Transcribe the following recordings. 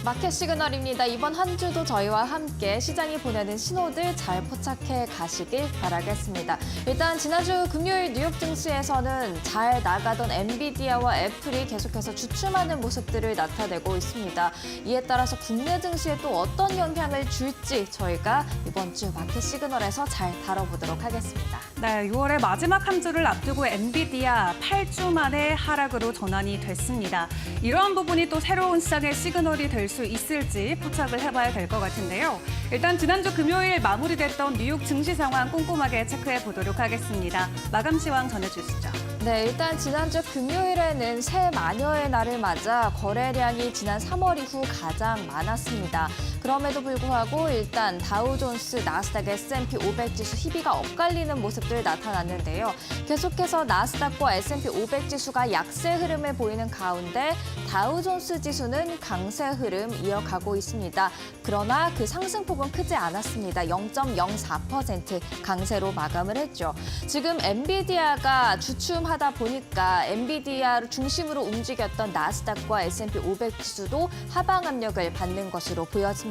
마켓 시그널입니다. 이번 한 주도 저희와 함께 시장이 보내는 신호들 잘 포착해 가시길 바라겠습니다. 일단 지난주 금요일 뉴욕 증시에서는 잘 나가던 엔비디아와 애플이 계속해서 주춤하는 모습들을 나타내고 있습니다. 이에 따라서 국내 증시에 또 어떤 영향을 줄지 저희가 이번 주 마켓 시그널에서 잘 다뤄보도록 하겠습니다. 네, 6월의 마지막 한 주를 앞두고 엔비디아 8주 만에 하락으로 전환이 됐습니다. 이러한 부분이 또 새로운 시장의 시그널이 될 수 있을지 포착을 해봐야 될 것 같은데요. 일단 지난주 금요일 마무리됐던 뉴욕 증시 상황 꼼꼼하게 체크해 보도록 하겠습니다. 마감 시황 전해주시죠. 네, 일단 지난주 금요일에는 새 마녀의 날을 맞아 거래량이 지난 3월 이후 가장 많았습니다. 그럼에도 불구하고 일단 다우존스, 나스닥, S&P 500 지수 희비가 엇갈리는 모습들 나타났는데요. 계속해서 나스닥과 S&P 500 지수가 약세 흐름을 보이는 가운데 다우존스 지수는 강세 흐름 이어가고 있습니다. 그러나 그 상승폭은 크지 않았습니다. 0.04% 강세로 마감을 했죠. 지금 엔비디아가 주춤하다 보니까 엔비디아 중심으로 움직였던 나스닥과 S&P 500 지수도 하방 압력을 받는 것으로 보여집니다.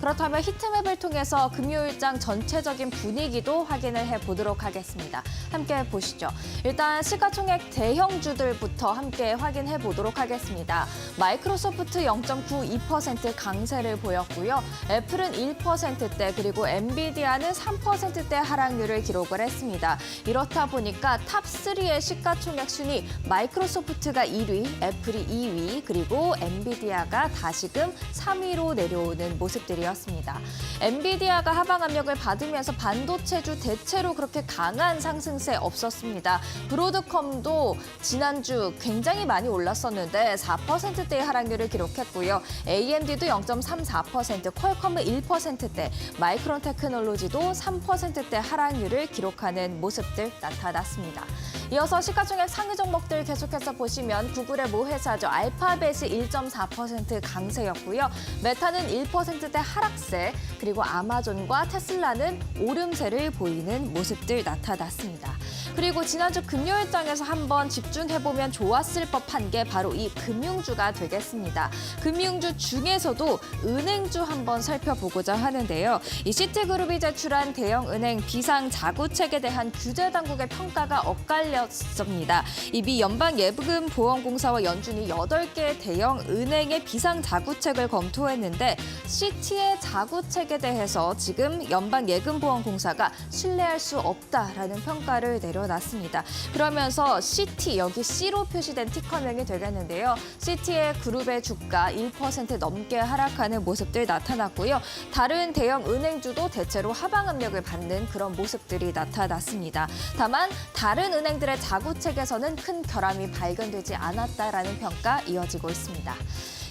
그렇다면 히트맵을 통해서 금요일장 전체적인 분위기도 확인을 해보도록 하겠습니다. 함께 보시죠. 일단 시가총액 대형주들부터 함께 확인해 보도록 하겠습니다. 마이크로소프트 0.92% 강세를 보였고요. 애플은 1%대 그리고 엔비디아는 3%대 하락률을 기록을 했습니다. 이렇다 보니까 탑3의 시가총액 순위 마이크로소프트가 1위, 애플이 2위, 그리고 엔비디아가 다시금 3위로 내려오는 모습들이었습니다. 엔비디아가 하방 압력을 받으면서 반도체주 대체로 그렇게 강한 상승세 없었습니다. 브로드컴도 지난주 굉장히 많이 올랐었는데 4%대의 하락률을 기록했고요. AMD도 0.34%, 퀄컴은 1%대, 마이크론 테크놀로지도 3%대 하락률을 기록하는 모습들 나타났습니다. 이어서 시가총액 상위 종목들 계속해서 보시면 구글의 모 회사죠. 알파벳이 1.4% 강세였고요. 메타는 1%대 하락세, 그리고 아마존과 테슬라는 오름세를 보이는 모습들 나타났습니다. 그리고 지난주 금요일장에서 한번 집중해보면 좋았을 법한 게 바로 이 금융주가 되겠습니다. 금융주 중에서도 은행주 한번 살펴보고자 하는데요. 이 시티그룹이 제출한 대형은행 비상자구책에 대한 규제당국의 평가가 엇갈렸습니다. 이 미 연방예금보험공사와 연준이 8개의 대형은행의 비상자구책을 검토했는데 시티의 자구책에 대해서 지금 연방예금보험공사가 신뢰할 수 없다라는 평가를 내려놨습니다. 그러면서 시티, 여기 C로 표시된 티커명이 되겠는데요. 시티의 그룹의 주가 1% 넘게 하락하는 모습들 나타났고요. 다른 대형 은행주도 대체로 하방 압력을 받는 그런 모습들이 나타났습니다. 다만 다른 은행들의 자구책에서는 큰 결함이 발견되지 않았다라는 평가 이어지고 있습니다.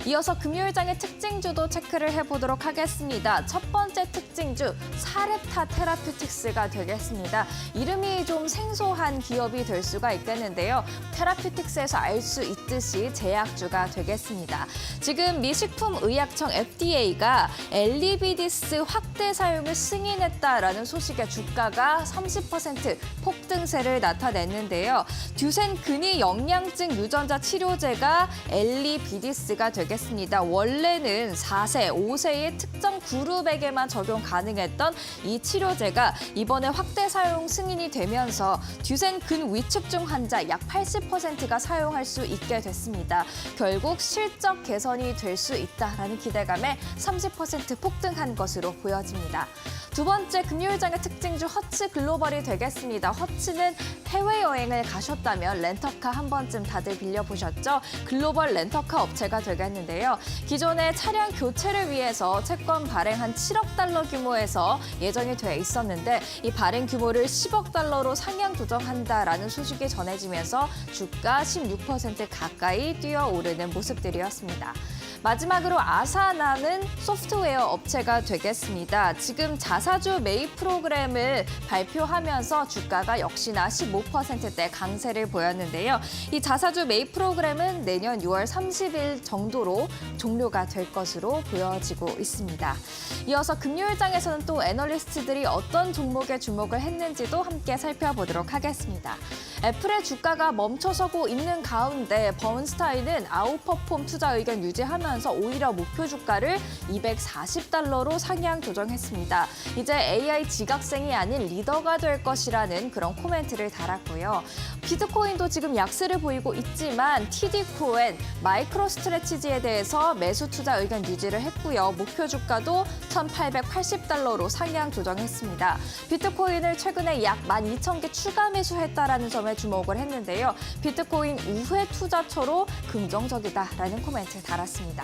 이어서 금요일장의 특징주도 체크를 해보도록 하겠습니다. 첫 번째 특징주, 사렙타 테라퓨틱스가 되겠습니다. 이름이 좀 생소한 기업이 될 수가 있겠는데요. 테라퓨틱스에서 알 수 있듯이 제약주가 되겠습니다. 지금 미 식품의약청 FDA가 엘리비디스 확대 사용을 승인했다라는 소식에 주가가 30% 폭등세를 나타냈는데요. 듀센 근위 영양증 유전자 치료제가 엘리비디스가 되겠습니다. 원래는 4세, 5세의 특정 그룹에게만 적용 가능했던 이 치료제가 이번에 확대 사용 승인이 되면서 듀센 근위축증 환자 약 80%가 사용할 수 있게 됐습니다. 결국 실적 개선이 될 수 있다라는 기대감에 30% 폭등한 것으로 보여집니다. 두 번째 금요일장의 특징주 허츠 글로벌이 되겠습니다. 허츠는 해외여행을 가셨다면 렌터카 한 번쯤 다들 빌려보셨죠? 글로벌 렌터카 업체가 되겠는데요. 기존의 차량 교체를 위해서 채권 발행한 7억 달러 규모에서 예정이 돼 있었는데 이 발행 규모를 10억 달러로 상향 조정한다라는 소식이 전해지면서 주가 16% 가까이 뛰어오르는 모습들이었습니다. 마지막으로 아사나는 소프트웨어 업체가 되겠습니다. 지금 자사주 매입 프로그램을 발표하면서 주가가 역시나 15%대 강세를 보였는데요. 이 자사주 매입 프로그램은 내년 6월 30일 정도로 종료가 될 것으로 보여지고 있습니다. 이어서 금요일장에서는 또 애널리스트들이 어떤 종목에 주목을 했는지도 함께 살펴보도록 하겠습니다. 애플의 주가가 멈춰서고 있는 가운데 번스타인은 아웃퍼폼 투자 의견 유지하면서 하면서 오히려 목표 주가를 240달러로 상향 조정했습니다. 이제 AI 지각생이 아닌 리더가 될 것이라는 그런 코멘트를 달았고요. 비트코인도 지금 약세를 보이고 있지만 TD코엔, 마이크로스트래티지에 대해서 매수 투자 의견 유지를 했고요. 목표 주가도 1,880달러로 상향 조정했습니다. 비트코인을 최근에 약 12,000개 추가 매수했다라는 점에 주목을 했는데요. 비트코인 우회 투자처로 긍정적이다라는 코멘트를 달았습니다.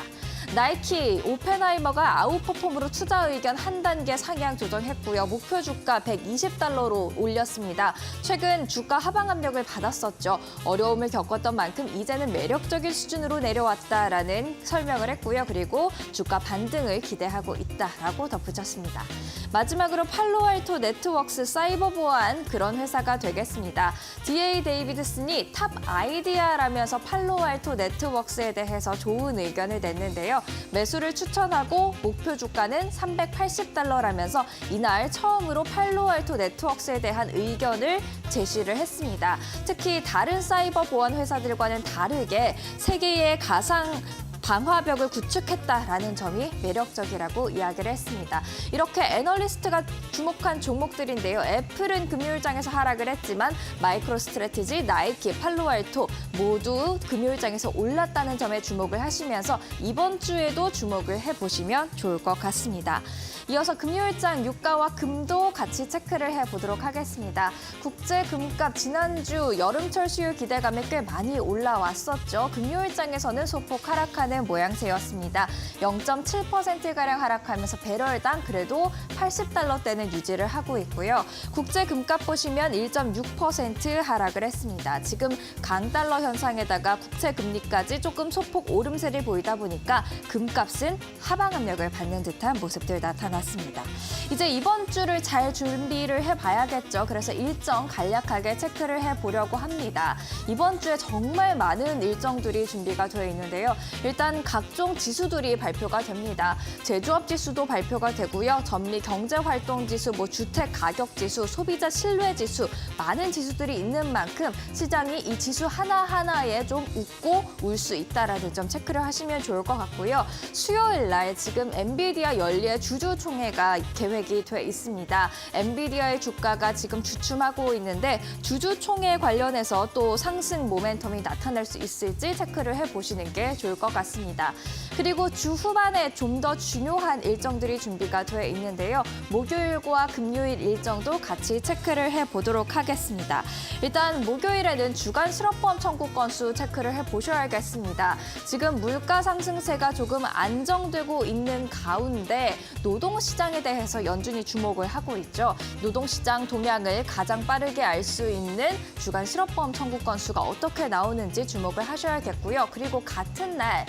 나이키, 오펜하이머가 아웃퍼폼으로 투자 의견 한 단계 상향 조정했고요. 목표 주가 120달러로 올렸습니다. 최근 주가 하방 압력을 받았었죠. 어려움을 겪었던 만큼 이제는 매력적인 수준으로 내려왔다라는 설명을 했고요. 그리고 주가 반등을 기대하고 있다라고 덧붙였습니다. 마지막으로 팔로알토 네트워크스 사이버 보안 그런 회사가 되겠습니다. DA 데이비드슨이 탑 아이디어라면서 팔로알토 네트워크스에 대해서 좋은 의견을 냈는데요. 매수를 추천하고 목표 주가는 380달러라면서 이날 처음으로 팔로알토 네트워크스에 대한 의견을 제시를 했습니다. 특히 다른 사이버 보안 회사들과는 다르게 세계의 가상 방화벽을 구축했다라는 점이 매력적이라고 이야기를 했습니다. 이렇게 애널리스트가 주목한 종목들인데요. 애플은 금요일장에서 하락을 했지만 마이크로스트래티지, 나이키, 팔로알토 모두 금요일장에서 올랐다는 점에 주목을 하시면서 이번 주에도 주목을 해보시면 좋을 것 같습니다. 이어서 금요일장 유가와 금도 같이 체크를 해보도록 하겠습니다. 국제 금값 지난주 여름철 수요 기대감이 꽤 많이 올라왔었죠. 금요일장에서는 소폭 하락하는 모양새였습니다. 0.7%가량 하락하면서 배럴당 그래도 80달러대는 유지를 하고 있고요. 국제 금값 보시면 1.6% 하락을 했습니다. 지금 강달러 현상에다가 국채 금리까지 조금 소폭 오름세를 보이다 보니까 금값은 하방 압력을 받는 듯한 모습들 나타났습니다. 이제 이번 주를 잘 준비를 해봐야겠죠. 그래서 일정 간략하게 체크를 해보려고 합니다. 이번 주에 정말 많은 일정들이 준비가 되어 있는데요. 일단 각종 지수들이 발표가 됩니다. 제조업 지수도 발표가 되고요. 전미 경제활동지수, 주택 가격지수, 소비자 신뢰지수 많은 지수들이 있는 만큼 시장이 이 지수 하나하나에 좀 웃고 울 수 있다라는 점 체크를 하시면 좋을 것 같고요. 수요일 날 지금 엔비디아 연리의 주주총회가 계획이 돼 있습니다. 엔비디아의 주가가 지금 주춤하고 있는데 주주총회 관련해서 또 상승 모멘텀이 나타날 수 있을지 체크를 해보시는 게 좋을 것 같습니다. 그리고 주 후반에 좀 더 중요한 일정들이 준비가 돼 있는데요. 목요일과 금요일 일정도 같이 체크를 해보도록 하겠습니다. 일단 목요일에는 주간 실업보험 청구 건수 체크를 해보셔야겠습니다. 지금 물가 상승세가 조금 안정되고 있는 가운데 노동시장에 대해서 연준이 주목을 하고 있죠. 노동시장 동향을 가장 빠르게 알 수 있는 주간 실업보험 청구 건수가 어떻게 나오는지 주목을 하셔야겠고요. 그리고 같은 날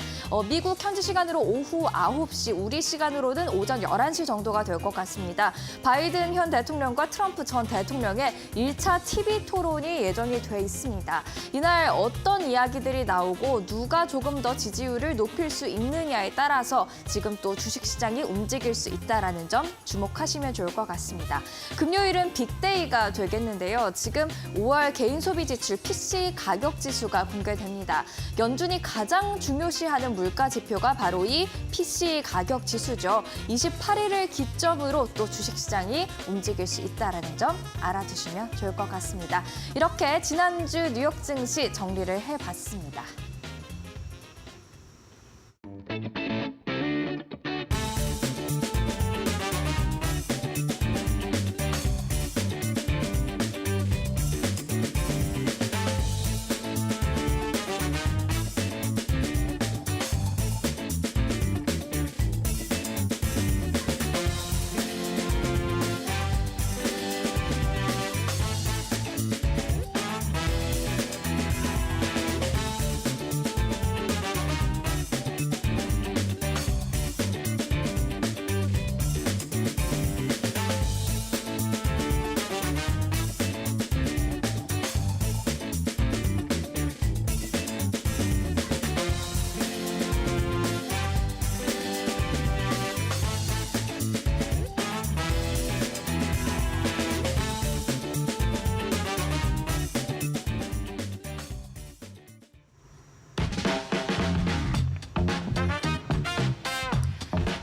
미국 현지 시간으로 오후 9시, 우리 시간으로는 오전 11시 정도가 될 것 같습니다. 바이든 현 대통령과 트럼프 전 대통령의 1차 TV 토론이 예정이 돼 있습니다. 이날 어떤 이야기들이 나오고 누가 조금 더 지지율을 높일 수 있느냐에 따라서 지금 또 주식시장이 움직일 수 있다는 점 주목하시면 좋을 것 같습니다. 금요일은 빅데이가 되겠는데요. 지금 5월 개인소비지출 PC 가격지수가 공개됩니다. 연준이 가장 중요시하는 물가 지표가 바로 이 PC 가격지수죠. 28일을 기점으로 또 주식시장이 움직일 수 있다는 점 알아두시면 좋을 것 같습니다. 이렇게 지난주 뉴욕 증시 정리를 해봤습니다.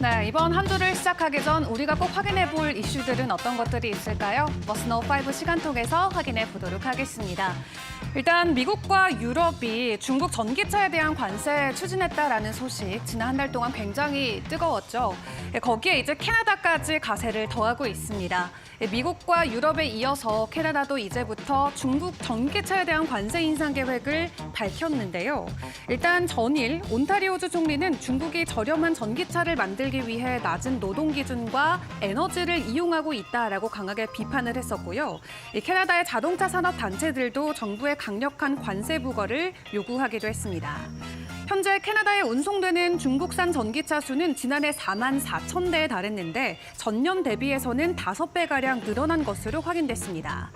네, 이번 한 주를 시작하기 전 우리가 꼭 확인해 볼 이슈들은 어떤 것들이 있을까요? 머스너5 시간통에서 확인해 보도록 하겠습니다. 일단 미국과 유럽이 중국 전기차에 대한 관세 추진했다라는 소식 지난 한 달 동안 굉장히 뜨거웠죠. 거기에 이제 캐나다까지 가세를 더하고 있습니다. 미국과 유럽에 이어서 캐나다도 이제부터 중국 전기차에 대한 관세 인상 계획을 밝혔는데요. 일단 전일 온타리오주 총리는 중국이 저렴한 전기차를 만들기 위해 낮은 노동 기준과 에너지를 이용하고 있다라고 강하게 비판을 했었고요. 캐나다의 자동차 산업 단체들도 정부의 강력한 관세 부과를 요구하기도 했습니다. 현재 캐나다에 운송되는 중국산 전기차 수는 지난해 4만 4천 대에 달했는데 전년 대비해서는 5배가량 늘어난 것으로 확인됐습니다.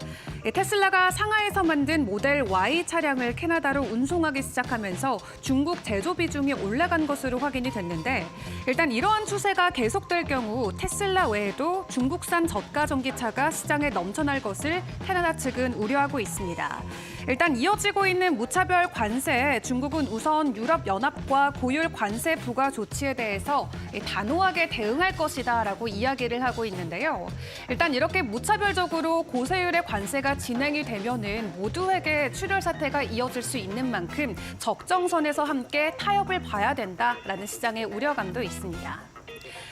테슬라가 상하이에서 만든 모델 Y 차량을 캐나다로 운송하기 시작하면서 중국 제조 비중이 올라간 것으로 확인이 됐는데 일단 이러한 추세가 계속될 경우 테슬라 외에도 중국산 저가 전기차가 시장에 넘쳐날 것을 캐나다 측은 우려하고 있습니다. 일단 이어지고 있는 무차별 관세에 중국은 우선 유럽연합과 고율 관세 부과 조치에 대해서 단호하게 대응할 것이다라고 이야기를 하고 있는데요. 일단 이렇게 무차별적으로 고세율의 관세가 진행이 되면은 모두에게 출혈 사태가 이어질 수 있는 만큼 적정선에서 함께 타협을 봐야 된다라는 시장의 우려감도 있습니다.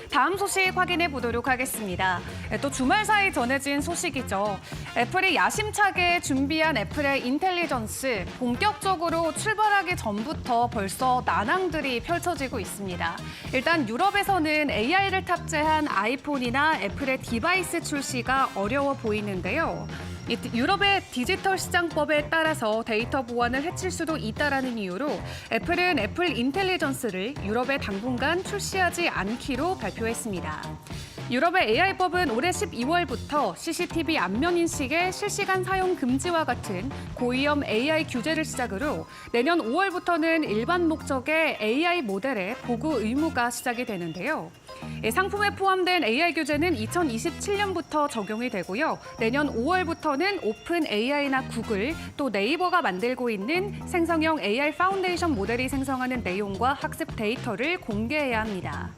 다음 소식 확인해 보도록 하겠습니다. 또 주말 사이 전해진 소식이죠. 애플이 야심차게 준비한 애플의 인텔리전스 본격적으로 출발하기 전부터 벌써 난항들이 펼쳐지고 있습니다. 일단 유럽에서는 AI를 탑재한 아이폰이나 애플의 디바이스 출시가 어려워 보이는데요. 유럽의 디지털 시장법에 따라서 데이터 보안을 해칠 수도 있다라는 이유로 애플은 애플 인텔리전스를 유럽에 당분간 출시하지 않기로 발표했습니다. 유럽의 AI법은 올해 12월부터 CCTV 안면 인식의 실시간 사용 금지와 같은 고위험 AI 규제를 시작으로 내년 5월부터는 일반 목적의 AI 모델의 보고 의무가 시작이 되는데요. 상품에 포함된 AI 규제는 2027년부터 적용이 되고요. 내년 5월부터는 오픈 AI나 구글 또 네이버가 만들고 있는 생성형 AI 파운데이션 모델이 생성하는 내용과 학습 데이터를 공개해야 합니다.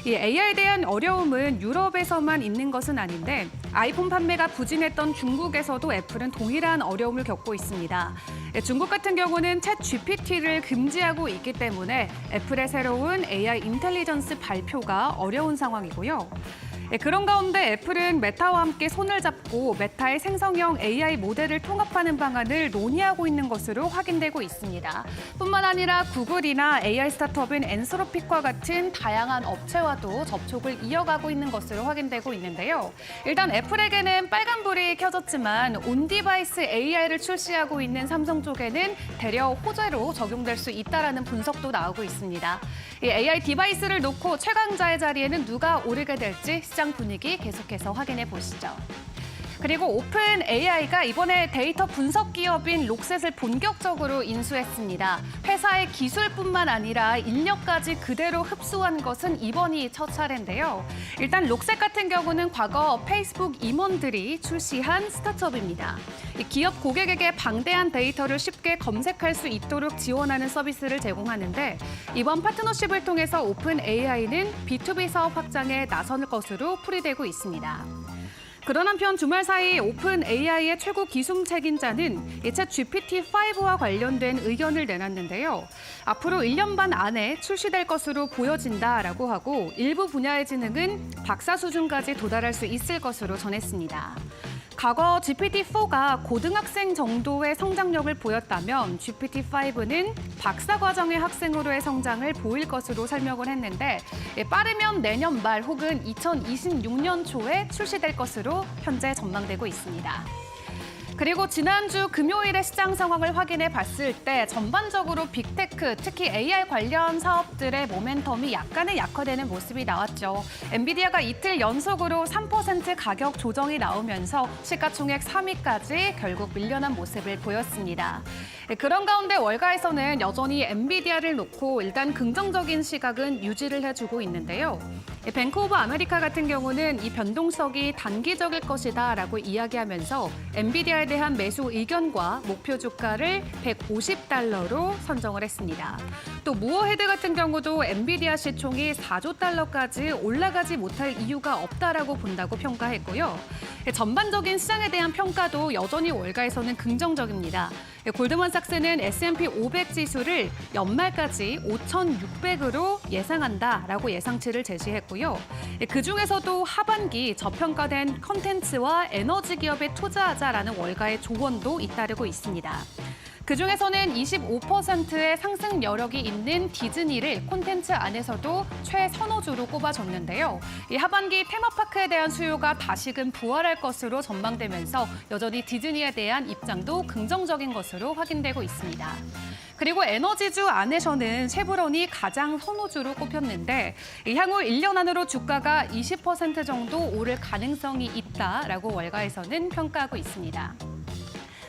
이 AI에 대한 어려움은 유럽에서만 있는 것은 아닌데 아이폰 판매가 부진했던 중국에서도 애플은 동일한 어려움을 겪고 있습니다. 중국 같은 경우는 챗 GPT를 금지하고 있기 때문에 애플의 새로운 AI 인텔리전스 발표가 어려운 상황이고요. 그런 가운데 애플은 메타와 함께 손을 잡고 메타의 생성형 AI 모델을 통합하는 방안을 논의하고 있는 것으로 확인되고 있습니다. 뿐만 아니라 구글이나 AI 스타트업인 엔소로픽과 같은 다양한 업체와도 접촉을 이어가고 있는 것으로 확인되고 있는데요. 일단 애플에게는 빨간불이 켜졌지만 온디바이스 AI를 출시하고 있는 삼성 쪽에는 대려 호재로 적용될 수 있다라는 분석도 나오고 있습니다. 이 AI 디바이스를 놓고 최강자의 자리에는 누가 오르게 될지 시장 분위기 계속해서 확인해 보시죠. 그리고 오픈 AI가 이번에 데이터 분석 기업인 록셋을 본격적으로 인수했습니다. 회사의 기술뿐만 아니라 인력까지 그대로 흡수한 것은 이번이 첫 차례인데요. 일단 록셋 같은 경우는 과거 페이스북 임원들이 출시한 스타트업입니다. 기업 고객에게 방대한 데이터를 쉽게 검색할 수 있도록 지원하는 서비스를 제공하는데 이번 파트너십을 통해서 오픈 AI는 B2B 사업 확장에 나설 것으로 풀이되고 있습니다. 그런 한편 주말 사이 오픈 AI의 최고 기술 책임자는 챗 GPT-5와 관련된 의견을 내놨는데요. 앞으로 1년 반 안에 출시될 것으로 보여진다라고 하고 일부 분야의 지능은 박사 수준까지 도달할 수 있을 것으로 전했습니다. 과거 GPT-4가 고등학생 정도의 성장력을 보였다면 GPT-5는 박사 과정의 학생으로의 성장을 보일 것으로 설명을 했는데 빠르면 내년 말 혹은 2026년 초에 출시될 것으로 현재 전망되고 있습니다. 그리고 지난주 금요일의 시장 상황을 확인해 봤을 때 전반적으로 빅테크, 특히 AI 관련 사업들의 모멘텀이 약간의 약화되는 모습이 나왔죠. 엔비디아가 이틀 연속으로 3% 가격 조정이 나오면서 시가총액 3위까지 결국 밀려난 모습을 보였습니다. 그런 가운데 월가에서는 여전히 엔비디아를 놓고 일단 긍정적인 시각은 유지를 해주고 있는데요. 뱅크 오브 아메리카 같은 경우는 이 변동성이 단기적일 것이다라고 이야기하면서 엔비디아에 대한 매수 의견과 목표 주가를 $150로 선정을 했습니다. 또 무어헤드 같은 경우도 엔비디아 시총이 4조 달러까지 올라가지 못할 이유가 없다라고 본다고 평가했고요. 전반적인 시장에 대한 평가도 여전히 월가에서는 긍정적입니다. 골드만삭스는 S&P 500 지수를 연말까지 5,600으로 예상한다라고 예상치를 제시했고요. 그중에서도 하반기 저평가된 컨텐츠와 에너지 기업에 투자하자라는 월가의 조언도 잇따르고 있습니다. 그중에서는 25%의 상승 여력이 있는 디즈니를 콘텐츠 안에서도 최선호주로 꼽아줬는데요. 이 하반기 테마파크에 대한 수요가 다시금 부활할 것으로 전망되면서 여전히 디즈니에 대한 입장도 긍정적인 것으로 확인되고 있습니다. 그리고 에너지주 안에서는 쉐브론이 가장 선호주로 꼽혔는데 향후 1년 안으로 주가가 20% 정도 오를 가능성이 있다라고 월가에서는 평가하고 있습니다.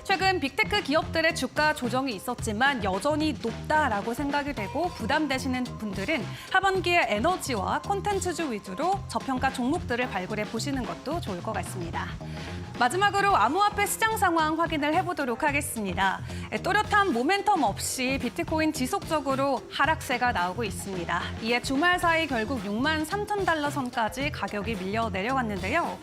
최근 빅테크 기업들의 주가 조정이 있었지만 여전히 높다라고 생각이 되고 부담되시는 분들은 하반기에 에너지와 콘텐츠주 위주로 저평가 종목들을 발굴해 보시는 것도 좋을 것 같습니다. 마지막으로 암호화폐 시장 상황 확인을 해보도록 하겠습니다. 또렷한 모멘텀 없이 비트코인 지속적으로 하락세가 나오고 있습니다. 이에 주말 사이 결국 63,000달러 선까지 가격이 밀려 내려왔는데요.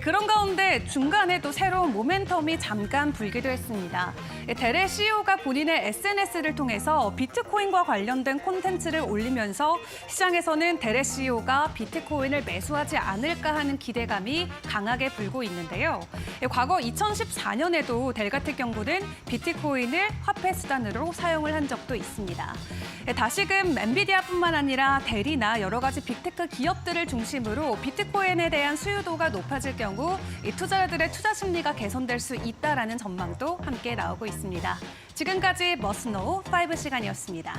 그런 가운데 중간에 또 새로운 모멘텀이 잠깐 불기도 했습니다. 데레 CEO가 본인의 SNS를 통해서 비트코인과 관련된 콘텐츠를 올리면서 시장에서는 데레 CEO가 비트코인을 매수하지 않을까 하는 기대감이 강하게 불고 있는데요. 과거 2014년에도 델 같은 경우는 비트코인을 화폐 수단으로 사용을 한 적도 있습니다. 다시금 엔비디아뿐만 아니라 델이나 여러 가지 빅테크 기업들을 중심으로 비트코인에 대한 수요도가 높아질 경우 이 투자자들의 투자 심리가 개선될 수 있다라는 전망도 함께 나오고 있습니다. 지금까지 머스노우 5 시간이었습니다.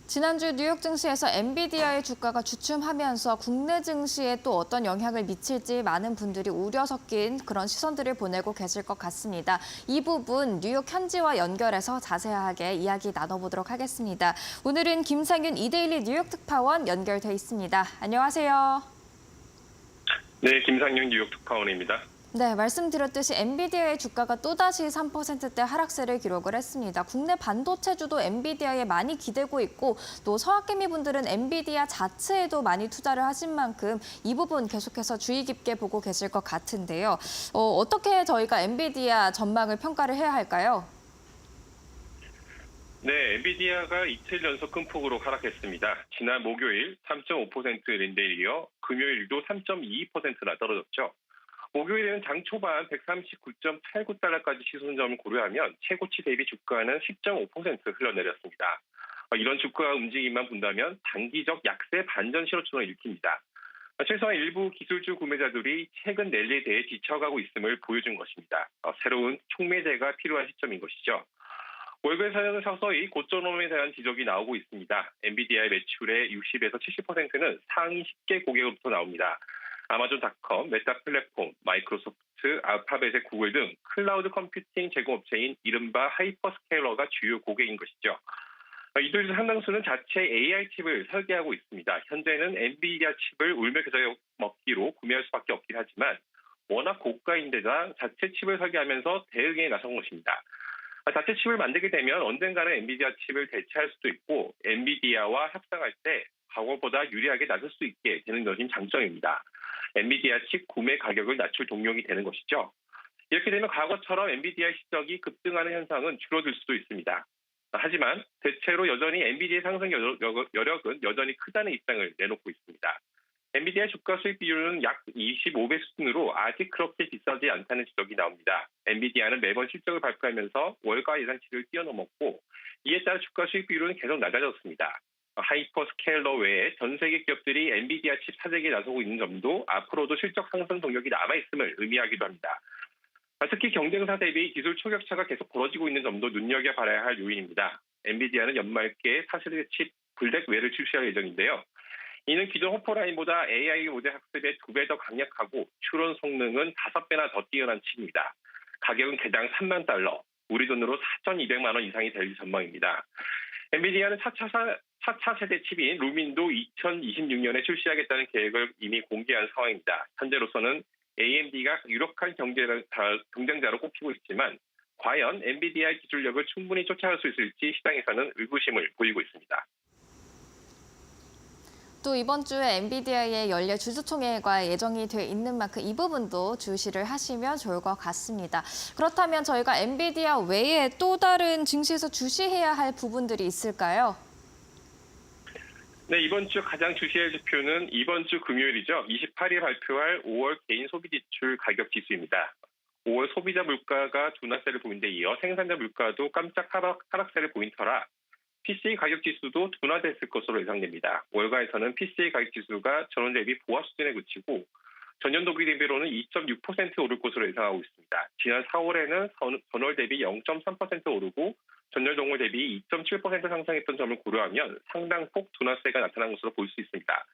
지난주 뉴욕 증시에서 엔비디아의 주가가 주춤하면서 국내 증시에 또 어떤 영향을 미칠지 많은 분들이 우려 섞인 그런 시선들을 보내고 계실 것 같습니다. 이 부분 뉴욕 현지와 연결해서 자세하게 이야기 나눠보도록 하겠습니다. 오늘은 김상윤 이데일리 뉴욕 특파원 연결돼 있습니다. 안녕하세요. 네, 김상윤 뉴욕 특파원입니다. 네, 말씀드렸듯이 엔비디아의 주가가 또다시 3%대 하락세를 기록을 했습니다. 국내 반도체주도 엔비디아에 많이 기대고 있고 또 서학개미 분들은 엔비디아 자체에도 많이 투자를 하신 만큼 이 부분 계속해서 주의 깊게 보고 계실 것 같은데요. 어떻게 저희가 엔비디아 전망을 평가를 해야 할까요? 네, 엔비디아가 이틀 연속 큰 폭으로 하락했습니다. 지난 목요일 3.5%랜데 이어 금요일도 3.22%나 떨어졌죠. 목요일에는 장 초반 139.89달러까지 시선점을 고려하면 최고치 대비 주가는 10.5% 흘러내렸습니다. 이런 주가 움직임만 본다면 단기적 약세 반전 실효처럼 읽힙니다. 최소한 일부 기술주 구매자들이 최근 랠리에 대해 지쳐가고 있음을 보여준 것입니다. 새로운 촉매제가 필요한 시점인 것이죠. 월급에서는 서서히 고점에 대한 지적이 나오고 있습니다. 엔비디아의 매출의 60에서 70%는 상위 10개 고객으로부터 나옵니다. 아마존닷컴, 메타 플랫폼, 마이크로소프트, 알파벳의 구글 등 클라우드 컴퓨팅 제공업체인 이른바 하이퍼스케일러가 주요 고객인 것이죠. 이들 중 상당수는 자체 AI 칩을 설계하고 있습니다. 현재는 엔비디아 칩을 울며 겨자 먹기로 구매할 수밖에 없긴 하지만 워낙 고가인데다 자체 칩을 설계하면서 대응에 나선 것입니다. 자체 칩을 만들게 되면 언젠가는 엔비디아 칩을 대체할 수도 있고 엔비디아와 협상할 때 과거보다 유리하게 낮을 수 있게 되는 것이 장점입니다. 엔비디아 칩 구매 가격을 낮출 동력이 되는 것이죠. 이렇게 되면 과거처럼 엔비디아 실적이 급등하는 현상은 줄어들 수도 있습니다. 하지만 대체로 여전히 엔비디아의 상승 여력은 여전히 크다는 입장을 내놓고 있습니다. 엔비디아 주가 수익 비율은 약 25배 수준으로 아직 그렇게 비싸지 않다는 지적이 나옵니다. 엔비디아는 매번 실적을 발표하면서 월가 예상치를 뛰어넘었고 이에 따라 주가 수익 비율은 계속 낮아졌습니다. 하이퍼스케일러 외에 전 세계 기업들이 엔비디아 칩 사재기에 나서고 있는 점도 앞으로도 실적 상승 동력이 남아있음을 의미하기도 합니다. 특히 경쟁사 대비 기술 초격차가 계속 벌어지고 있는 점도 눈여겨봐야 할 요인입니다. 엔비디아는 연말께 4세대 칩 블랙 웨를 출시할 예정인데요. 이는 기존 호퍼라인보다 AI 모델 학습에 2배 더 강력하고 추론 성능은 5배나 더 뛰어난 칩입니다. 가격은 개당 $30,000, 우리 돈으로 4,200만 원 이상이 될 전망입니다. 엔비디아는 4차 세대 칩인 루민도 2026년에 출시하겠다는 계획을 이미 공개한 상황입니다. 현재로서는 AMD가 유력한 경쟁자로 꼽히고 있지만 과연 엔비디아의 기술력을 충분히 쫓아갈 수 있을지 시장에서는 의구심을 보이고 있습니다. 또 이번 주에 엔비디아의 연례 주주총회가 예정이 돼 있는 만큼 이 부분도 주시를 하시면 좋을 것 같습니다. 그렇다면 저희가 엔비디아 외에 또 다른 증시에서 주시해야 할 부분들이 있을까요? 네, 이번 주 가장 주시할 지표는 이번 주 금요일이죠. 28일 발표할 5월 개인 소비 지출 가격 지수입니다. 5월 소비자 물가가 둔화세를 보인 데 이어 생산자 물가도 깜짝 하락세를 보인 터라 PCE 가격 지수도 둔화됐을 것으로 예상됩니다. 월가에서는 PCE 가격 지수가 전월 대비 보합 수준에 그치고 전년도 대비로는 2.6% 오를 것으로 예상하고 있습니다. 지난 4월에는 전월 대비 0.3% 오르고 전년 동월 대비 2.7% 상승했던 점을 고려하면 상당폭 둔화세가 나타난 것으로 볼 수 있습니다.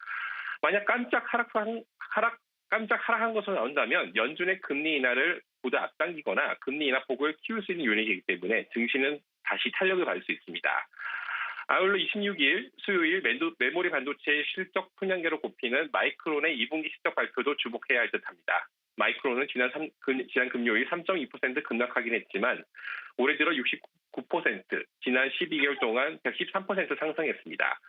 만약 깜짝 하락한 것으로 나온다면 연준의 금리 인하를 보다 앞당기거나 금리 인하 폭을 키울 수 있는 요인이기 때문에 증시는 다시 탄력을 받을 수 있습니다. 아울러 26일 수요일 메모리 반도체 실적 풍향계로 꼽히는 마이크론의 2분기 실적 발표도 주목해야 할 듯합니다. 마이크론은 지난 금요일 3.2% 급락하긴 했지만 올해 들어 69%, 지난 12개월 동안 113% 상승했습니다.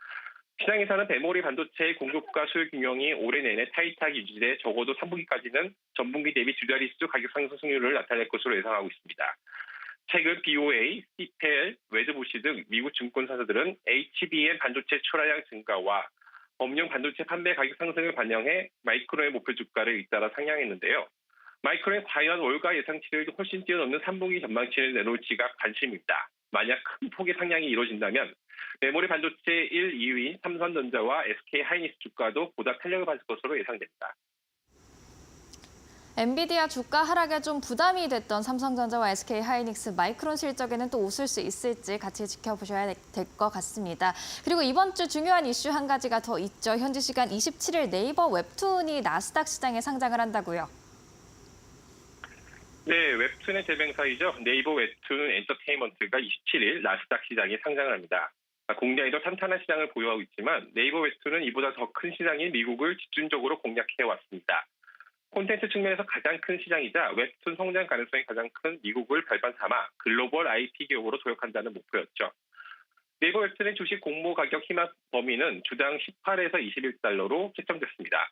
시장에서는 메모리 반도체 공급과 수요 균형이 올해 내내 타이트하게 유지돼 적어도 3분기까지는 전분기 대비 두 자릿수 가격 상승 승률을 나타낼 것으로 예상하고 있습니다. 최근 BOA, CPL, 웨드부시 등 미국 증권사들은 HBM 반도체 출하량 증가와 범용 반도체 판매 가격 상승을 반영해 마이크론의 목표 주가를 잇따라 상향했는데요. 마이크론이 과연 월가 예상치를 훨씬 뛰어넘는 3분기 전망치를 내놓을지가 관심입니다. 만약 큰 폭의 상향이 이루어진다면 메모리 반도체 1, 2위인 삼성전자와 SK 하이닉스 주가도 보다 탄력을 받을 것으로 예상됩니다. 엔비디아 주가 하락에 좀 부담이 됐던 삼성전자와 SK 하이닉스 마이크론 실적에는 또 웃을 수 있을지 같이 지켜보셔야 될 것 같습니다. 그리고 이번 주 중요한 이슈 한 가지가 더 있죠. 현지 시간 27일 네이버 웹툰이 나스닥 시장에 상장을 한다고요. 네, 웹툰의 대명사이죠. 네이버 웹툰 엔터테인먼트가 27일 나스닥 시장에 상장을 합니다. 공략에도 탄탄한 시장을 보유하고 있지만 네이버 웹툰은 이보다 더 큰 시장인 미국을 집중적으로 공략해왔습니다. 콘텐츠 측면에서 가장 큰 시장이자 웹툰 성장 가능성이 가장 큰 미국을 발판 삼아 글로벌 IP 기업으로 도약한다는 목표였죠. 네이버 웹툰의 주식 공모 가격 희망 범위는 주당 18에서 21달러로 책정됐습니다.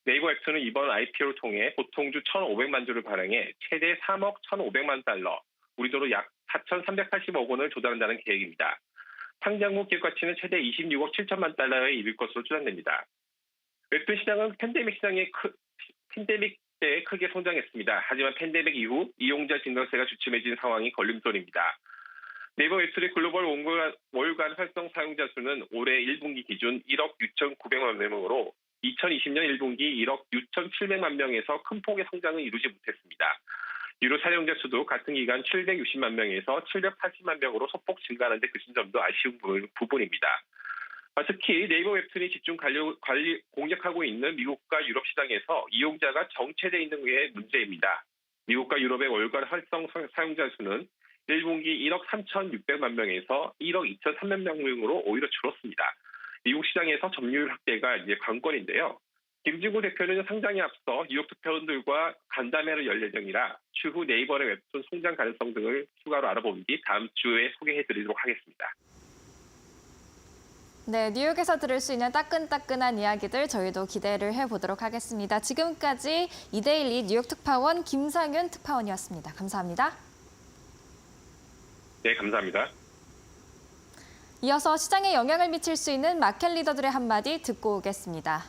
네이버 웹툰은 이번 IPO를 통해 보통주 1,500만 주를 발행해 최대 3억 1,500만 달러, 우리 돈으로 약 4,380억 원을 조달한다는 계획입니다. 상장 후 기업 가치는 최대 26억 7천만 달러에 이를 것으로 추산됩니다. 웹툰 시장은 팬데믹 때 크게 성장했습니다. 하지만 팬데믹 이후 이용자 증가세가 주춤해진 상황이 걸림돌입니다. 네이버 웹툰의 글로벌 월간 활성 사용자 수는 올해 1분기 기준 1억 6,900만 명으로 2020년 1분기 1억 6,700만 명에서 큰 폭의 성장을 이루지 못했습니다. 유료 사용자 수도 같은 기간 760만 명에서 780만 명으로 소폭 증가하는 데 그친 점도 아쉬운 부분입니다. 특히 네이버 웹툰이 집중 공략하고 있는 미국과 유럽 시장에서 이용자가 정체되어 있는 게 문제입니다. 미국과 유럽의 월간 활성 사용자 수는 1분기 1억 3,600만 명에서 1억 2,300만 명으로 오히려 줄었습니다. 미국 시장에서 점유율 확대가 이제 관건인데요. 김진구 대표는 상장에 앞서 뉴욕 투표원들과 간담회를 열 예정이라 추후 네이버의 웹툰 성장 가능성 등을 추가로 알아본 뒤 다음 주에 소개해드리도록 하겠습니다. 네, 뉴욕에서 들을 수 있는 따끈따끈한 이야기들 저희도 기대를 해보도록 하겠습니다. 지금까지 이데일리 뉴욕 특파원 김상윤 특파원이었습니다. 감사합니다. 네, 감사합니다. 이어서 시장에 영향을 미칠 수 있는 마켓 리더들의 한마디 듣고 오겠습니다.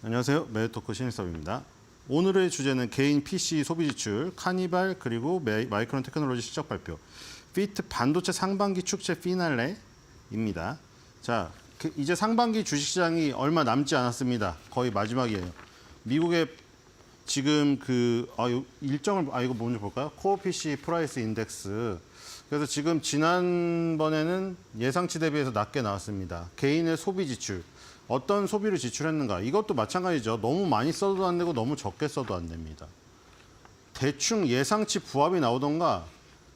안녕하세요. 매일토크 신일섭입니다. 오늘의 주제는 개인 PC 소비 지출, 카니발 그리고 마이크론 테크놀로지 실적 발표, 피트 반도체 상반기 축제 피날레입니다. 자, 이제 상반기 주식시장이 얼마 남지 않았습니다. 거의 마지막이에요. 미국의 지금 이거 먼저 볼까요? 코어 PC 프라이스 인덱스. 그래서 지금 지난번에는 예상치 대비해서 낮게 나왔습니다. 개인의 소비 지출. 어떤 소비를 지출했는가? 이것도 마찬가지죠. 너무 많이 써도 안 되고 너무 적게 써도 안 됩니다. 대충 예상치 부합이 나오던가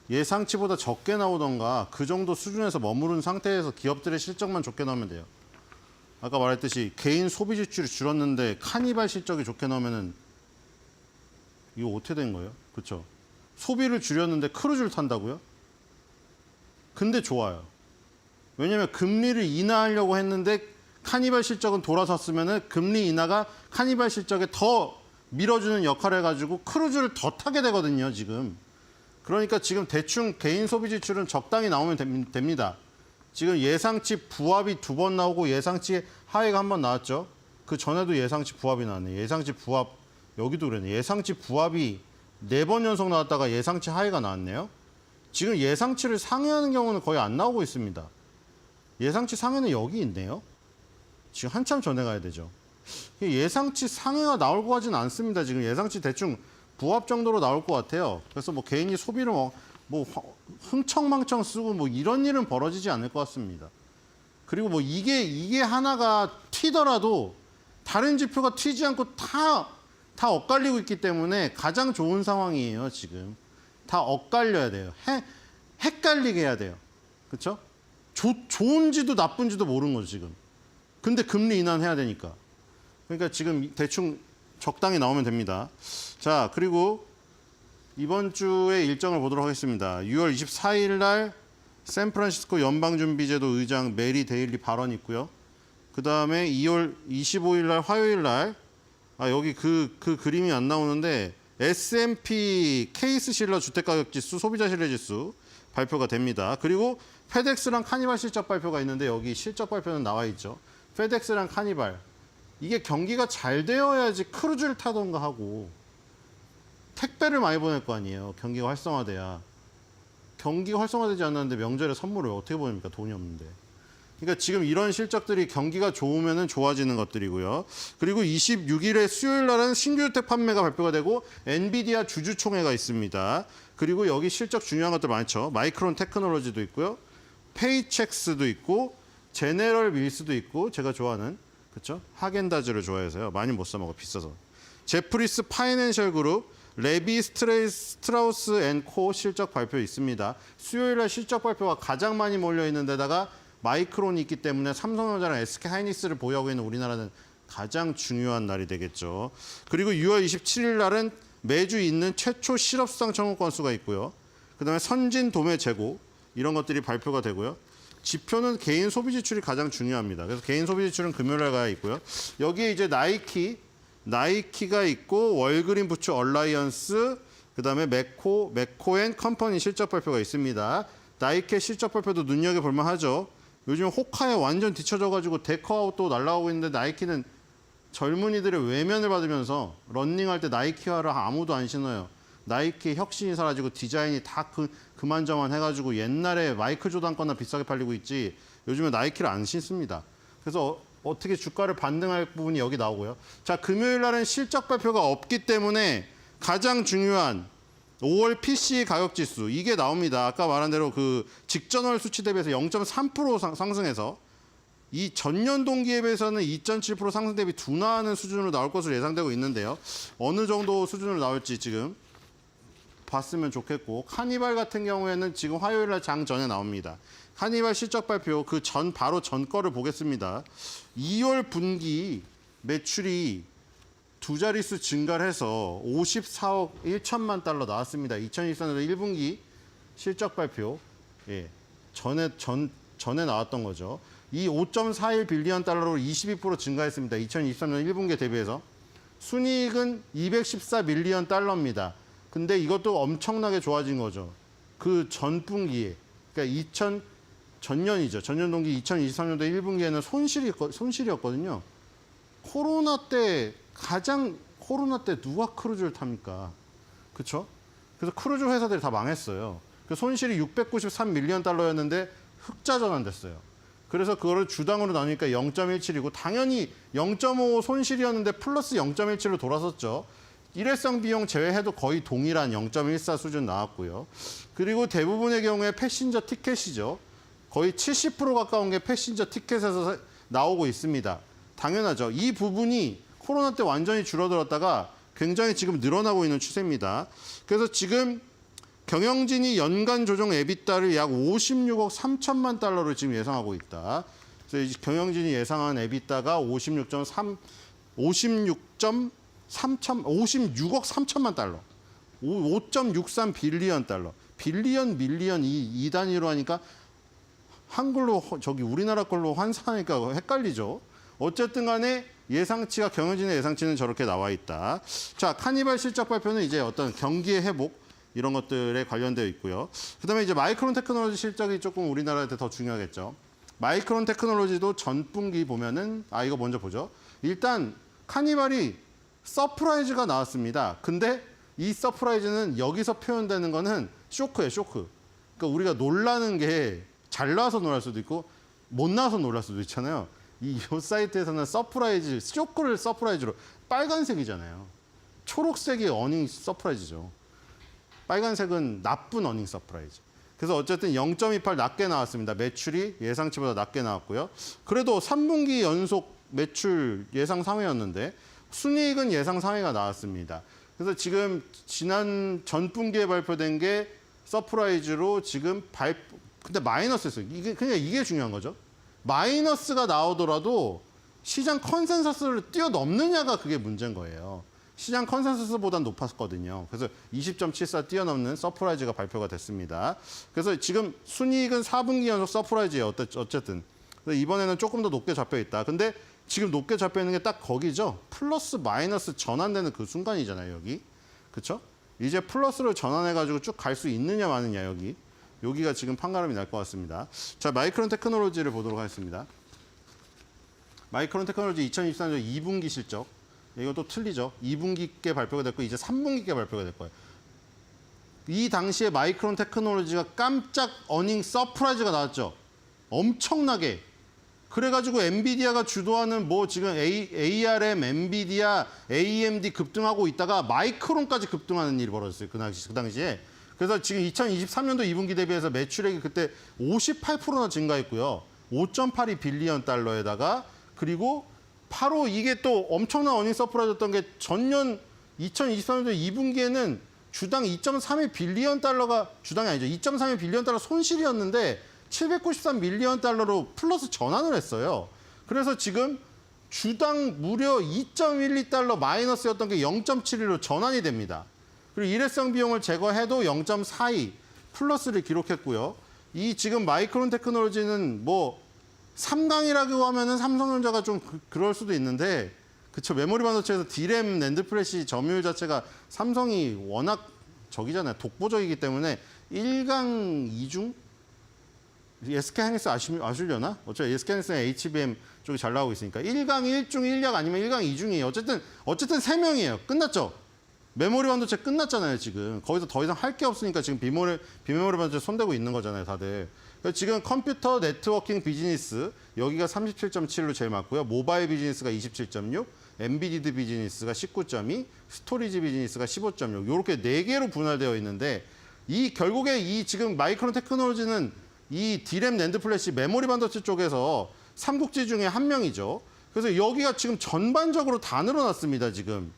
예상치보다 적게 나오던가 그 정도 수준에서 머무른 상태에서 기업들의 실적만 좋게 나오면 돼요. 아까 말했듯이 개인 소비 지출이 줄었는데 카니발 실적이 좋게 나오면은 이거 어떻게 된 거예요? 그렇죠? 소비를 줄였는데 크루즈를 탄다고요? 근데 좋아요. 왜냐하면 금리를 인하하려고 했는데 카니발 실적은 돌아섰으면은 금리 인하가 카니발 실적에 더 밀어주는 역할을 해가지고 크루즈를 더 타게 되거든요, 지금. 그러니까 지금 대충 개인 소비 지출은 적당히 나오면 됩니다. 지금 예상치 부합이 2번 나오고 예상치 하회가 1번 나왔죠. 그 전에도 예상치 부합이 나왔네. 예상치 부합, 여기도 그랬네. 예상치 부합이 4번 연속 나왔다가 예상치 하회가 나왔네요. 지금 예상치를 상회하는 경우는 거의 안 나오고 있습니다. 예상치 상회는 여기 있네요. 지금 한참 전에 가야 되죠. 예상치 상회가 나올 것 같지는 않습니다. 지금 예상치 대충 부합 정도로 나올 것 같아요. 그래서 뭐 개인이 소비를 흥청망청 쓰고 뭐 이런 일은 벌어지지 않을 것 같습니다. 그리고 뭐 이게 하나가 튀더라도 다른 지표가 튀지 않고 다 엇갈리고 있기 때문에 가장 좋은 상황이에요, 지금. 다 엇갈려야 돼요. 헷갈리게 해야 돼요. 그렇죠? 좋은지도 나쁜지도 모르는 거죠, 지금. 근데 금리 인하는 해야 되니까. 그러니까 지금 대충 적당히 나오면 됩니다. 자, 그리고 이번 주의 일정을 보도록 하겠습니다. 6월 24일 날 샌프란시스코 연방준비제도 의장 메리 데일리 발언이 있고요. 그다음에 2월 25일 날 화요일 날 여기 그 그림이 안 나오는데 S&P 케이스 실러 주택가격지수, 소비자 신뢰지수 발표가 됩니다. 그리고 페덱스랑 카니발 실적 발표가 있는데 여기 실적 발표는 나와 있죠. 페덱스랑 카니발. 이게 경기가 잘 되어야지 크루즈를 타던가 하고 택배를 많이 보낼 거 아니에요. 경기가 활성화돼야. 경기가 활성화되지 않았는데 명절에 선물을 어떻게 보냅니까? 돈이 없는데. 그러니까 지금 이런 실적들이 경기가 좋으면 좋아지는 것들이고요. 그리고 26일에 수요일 날은 신규 주택 판매가 발표가 되고 엔비디아 주주총회가 있습니다. 그리고 여기 실적 중요한 것들 많죠. 마이크론 테크놀로지도 있고요. 페이첵스도 있고 제네럴 밀스도 있고 제가 좋아하는 그렇죠? 하겐다즈를 좋아해서요. 많이 못 사 먹어 비싸서. 제프리스 파이낸셜 그룹, 레비 스트라우스 앤 코 실적 발표 있습니다. 수요일 날 실적 발표가 가장 많이 몰려 있는 데다가 마이크론이 있기 때문에 삼성전자랑 SK 하이닉스를 보유하고 있는 우리나라는 가장 중요한 날이 되겠죠. 그리고 6월 27일 날은 매주 있는 최초 실업수당 청구 건수가 있고요. 그다음에 선진 도매 재고 이런 것들이 발표가 되고요. 지표는 개인 소비 지출이 가장 중요합니다. 그래서 개인 소비 지출은 금요일에 가 있고요. 여기에 이제 나이키가 있고 월그린 부츠 얼라이언스, 그다음에 맥코앤 컴퍼니 실적 발표가 있습니다. 나이키 실적 발표도 눈여겨볼 만하죠. 요즘 호카에 완전 뒤쳐져가지고 데커아웃도 날아가고 있는데 나이키는 젊은이들의 외면을 받으면서 런닝할 때 나이키화를 아무도 안 신어요. 나이키 혁신이 사라지고 디자인이 다 그만저만 해가지고 옛날에 마이클 조던 거나 비싸게 팔리고 있지 요즘에 나이키를 안 신습니다. 그래서 어떻게 주가를 반등할 부분이 여기 나오고요. 자, 금요일 날은 실적 발표가 없기 때문에 가장 중요한 5월 PCE 가격 지수 이게 나옵니다. 아까 말한 대로 그 직전월 수치 대비해서 0.3% 상승해서 이 전년 동기에 비해서는 2.7% 상승 대비 둔화하는 수준으로 나올 것으로 예상되고 있는데요. 어느 정도 수준으로 나올지 지금 봤으면 좋겠고, 카니발 같은 경우에는 지금 화요일 날 장 전에 나옵니다. 카니발 실적 발표 그 전 바로 전 거를 보겠습니다. 2월 분기 매출이 두 자릿수 증가를 해서 54억 1천만 달러 나왔습니다. 2023년도 1분기 실적 발표 전에 나왔던 거죠. 이 5.41 빌리언 달러로 22% 증가했습니다. 2023년 1분기에 대비해서. 순이익은 214 밀리언 달러입니다. 근데 이것도 엄청나게 좋아진 거죠. 그 전분기에. 그러니까 전년이죠. 전년 동기 2023년도 1분기에는 손실이었거든요. 코로나 때 누가 크루즈를 탑니까? 그렇죠? 그래서 크루즈 회사들이 다 망했어요. 그 손실이 693 밀리언 달러였는데 흑자 전환됐어요. 그래서 그거를 주당으로 나누니까 0.17이고 당연히 0.5 손실이었는데 플러스 0.17로 돌아섰죠. 일회성 비용 제외해도 거의 동일한 0.14 수준 나왔고요. 그리고 대부분의 경우에 패신저 티켓이죠. 거의 70% 가까운 게 패신저 티켓에서 나오고 있습니다. 당연하죠. 이 부분이 코로나 때 완전히 줄어들었다가 굉장히 지금 늘어나고 있는 추세입니다. 그래서 지금 경영진이 연간 조정 에비타를 약 56억 3천만 달러를 지금 예상하고 있다. 그래서 경영진이 예상한 에비타가 56억 3천만 달러. 5.63 빌리언 달러. 빌리언, 밀리언 이 단위로 하니까 한글로 우리나라 걸로 환산하니까 헷갈리죠. 어쨌든 간에 예상치가 경영진의 예상치는 저렇게 나와 있다. 자, 카니발 실적 발표는 이제 어떤 경기의 회복 이런 것들에 관련되어 있고요. 그다음에 이제 마이크론 테크놀로지 실적이 조금 우리나라한테 더 중요하겠죠. 마이크론 테크놀로지도 전분기 보면은 이거 먼저 보죠. 일단 카니발이 서프라이즈가 나왔습니다. 근데 이 서프라이즈는 여기서 표현되는 거는 쇼크예요, 쇼크. 그러니까 우리가 놀라는 게 잘 나와서 놀랄 수도 있고 못 나와서 놀랄 수도 있잖아요. 이 사이트에서는 쇼크를 서프라이즈로 빨간색이잖아요. 초록색이 어닝 서프라이즈죠. 빨간색은 나쁜 어닝 서프라이즈. 그래서 어쨌든 0.28 낮게 나왔습니다. 매출이 예상치보다 낮게 나왔고요. 그래도 3분기 연속 매출 예상 상회였는데 순이익은 예상 상회가 나왔습니다. 그래서 지금 지난 전분기에 발표된 게 서프라이즈로 지금 근데 마이너스였어요. 이게 중요한 거죠. 마이너스가 나오더라도 시장 컨센서스를 뛰어넘느냐가 그게 문제인 거예요. 시장 컨센서스보다 높았거든요. 그래서 20.74 뛰어넘는 서프라이즈가 발표가 됐습니다. 그래서 지금 순이익은 4분기 연속 서프라이즈예요. 어쨌든. 그래서 이번에는 조금 더 높게 잡혀 있다. 근데 지금 높게 잡혀 있는 게 딱 거기죠. 플러스 마이너스 전환되는 그 순간이잖아요, 여기. 그렇죠? 이제 플러스를 전환해가지고 쭉 갈 수 있느냐 마느냐 여기가 지금 판가름이 날 것 같습니다. 자, 마이크론 테크놀로지를 보도록 하겠습니다. 마이크론 테크놀로지 2023년 2분기 실적. 이것도 틀리죠. 2분기께 발표가 됐고 이제 3분기께 발표가 될 거예요. 이 당시에 마이크론 테크놀로지가 깜짝 어닝 서프라이즈가 나왔죠. 엄청나게. 그래가지고 엔비디아가 주도하는 지금 ARM, 엔비디아, AMD 급등하고 있다가 마이크론까지 급등하는 일이 벌어졌어요. 그 당시에. 그래서 지금 2023년도 2분기 대비해서 매출액이 그때 58%나 증가했고요. 5.82 빌리언 달러에다가 그리고 바로 이게 또 엄청난 어닝 서프라이즈였던 게 전년 2023년도 2분기에는 주당 2.31 빌리언 달러가 주당이 아니죠. 2.31 빌리언 달러 손실이었는데 793 밀리언 달러로 플러스 전환을 했어요. 그래서 지금 주당 무려 2.12달러 마이너스였던 게 0.71로 전환이 됩니다. 그리고 일회성 비용을 제거해도 0.42 플러스를 기록했고요. 이 지금 마이크론 테크놀로지는 뭐 3강이라고 하면은 삼성전자가 좀 그럴 수도 있는데 그쵸. 메모리 반도체에서 D램, 낸드 플래시 점유율 자체가 삼성이 워낙 저기잖아요. 독보적이기 때문에 1강 2중? SK하이닉스 아시려나? 어차피 SK하이닉스는 HBM 쪽이 잘 나오고 있으니까 1강 1중 1약 아니면 1강 2중이에요. 어쨌든 3명이에요. 끝났죠? 메모리 반도체 끝났잖아요, 지금. 거기서 더 이상 할 게 없으니까 지금 비메모리 반도체 손대고 있는 거잖아요, 다들. 그래서 지금 컴퓨터 네트워킹 비즈니스 여기가 37.7로 제일 많고요. 모바일 비즈니스가 27.6, 엔비디드 비즈니스가 19.2, 스토리지 비즈니스가 15.6. 이렇게 4개로 분할되어 있는데 이 결국에 이 지금 마이크론 테크놀로지는 이 D램, 낸드 플래시, 메모리 반도체 쪽에서 삼국지 중에 한 명이죠. 그래서 여기가 지금 전반적으로 다 늘어났습니다, 지금.